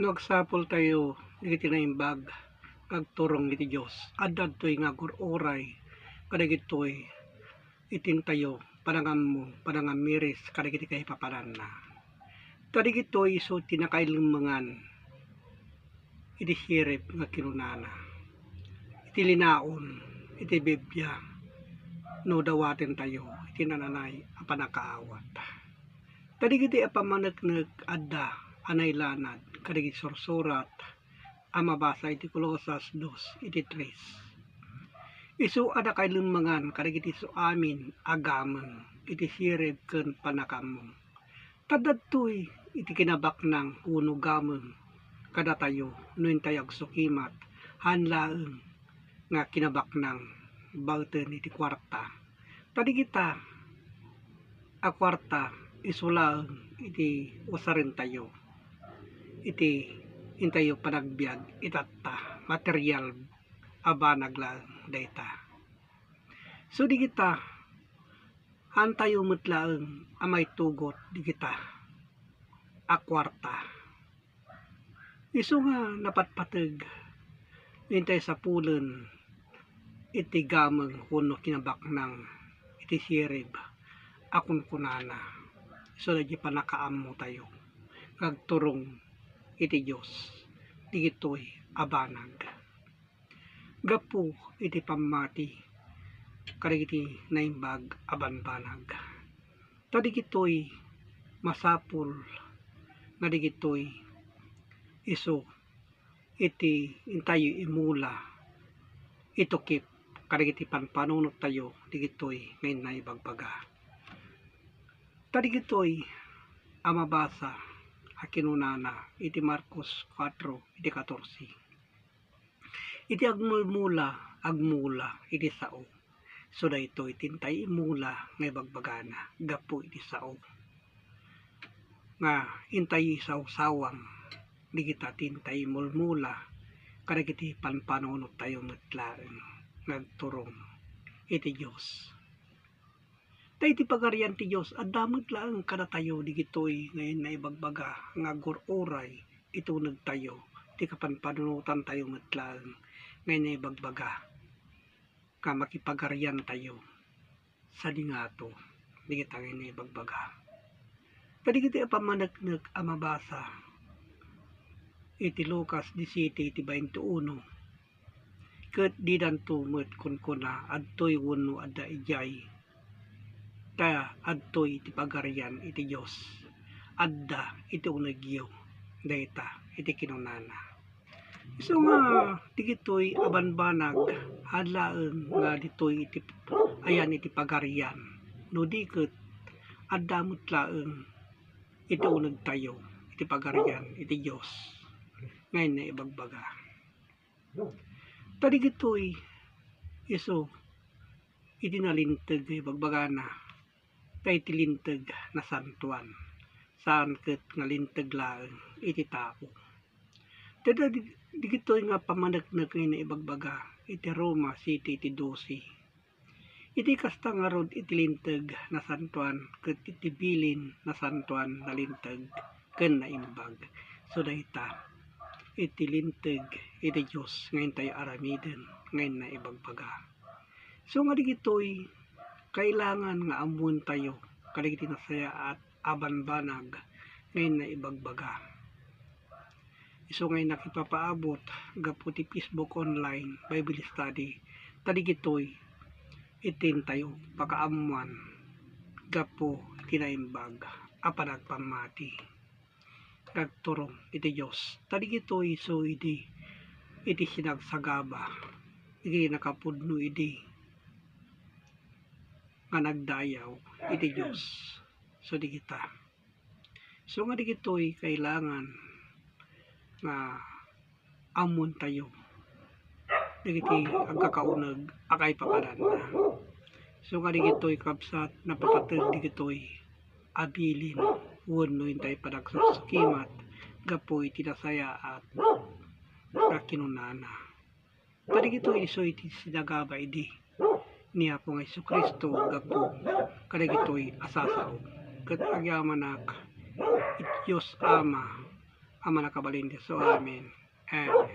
Nagsapol tayo iti naimbag kagturong iti Dios adad toy nga guroray kadagitoy itin tayo panangam miris kadagiti kay papanan na kadagitoy iso tinakailumangan iti hirip nga kinunana iti linaon iti Biblia no dawaten tayo iti nananay a panakaawat kadagiti apamaneknek adda anay lanad kadagiti sursurat mabasa iti Kolosas 2 iti 3 isu ada kay lumangan kadagiti su amin agamen iti hirib ken panakamu tadadtoy iti kinabaknang uno gamen kada tayo no intayag sukimat hanlaeng nga kinabaknang bauten iti kwarta tadigita a kwarta isulaeng iti usarin tayo iti intayo panagbiag itatta material abanag lang data so di kita antayo metlaeng amay tugot di kita a kwarta isu nga napatpateg intay sa pulen iti gameng kuno kinabaknang iti sirib akon kunana so di panakaammo tayo kagturong iti Dios digitoy abanag gapu iti pamati kadagiti naimbag abanbanag tadigitoy masapul nga digitoy isu iti intayo imula itukip kadagiti panpanunot tayo digitoy ngayon na ibagbaga tadigitoy amabasa akinunana iti Marcos 4 iti 14 iti agmula iti sao so daytoy tintay imula nga bagbagana gapu iti sao nga intay sawsawang di kita tintay mulmula kadagiti panpanunot tayo metlaeng nagturong iti Dios tay iti pagarian ti Dios adamot lang kada tayo digitoy ngayon na ibagbaga nga guroray ituneg tayo ti kapanpanunutan tayo metlaeng ngayon na ibagbaga ka makipagarian tayo sa dingato digita ngayon na ibagbaga kadigiti apamaneknek a mabasa iti Lucas 17 iti 21 ket di danto met kunkuna adtoy wenno adda ijay ta adtoy iti pagarian iti Dios adda iti unegyo dayta iti kinunana so nga digitoy abanbanag hadlaeng nga ditoy iti ayan iti pagarian no diket adda metlaeng iti uneg tayo iti pagarian iti Dios ngayon na ibagbaga tadigitoy isu iti nalinteg ibagbagana kay tilinteg na santuan saan ket ngalinteg laeng iti tao tada digitoy nga pamaneknek na ibagbaga iti Roma City iti 12 iti kasta nga rod iti linteg na santuan ket iti bilin na santuan nalinteg ken naimbag so dayta iti linteg iti Dios ngayon tayo aramiden ngayon na ibagbaga so nga digitoy kailangan nga amuan tayo kadagiti nasaya at abanbanag ngayon na ibagbaga isu ngayon nakipapaabot gapu ti Facebook online Bible study tadigitoy itin tayo pakaamuan gapu kinaimbag apanagpamati kagturong iti Dios tadigitoy isu iti sinagsagaba iti nakapudno iti nga nagdayaw iti Dios so di kita so nga digitoy kailangan nga amon tayo digiti agkakauneg akay papanan na so nga digitoy kapsat napapateg digitoy abilin wenno intay panagsuskimat gapu iti nasaya at kinunana padigitoy iso iti sinagaba idi ni Apong Jesucristo gapu kadagitoy asasao ket agyamanak iti Dios Ama Ama nakabalin Diyos. So, amen. Amen.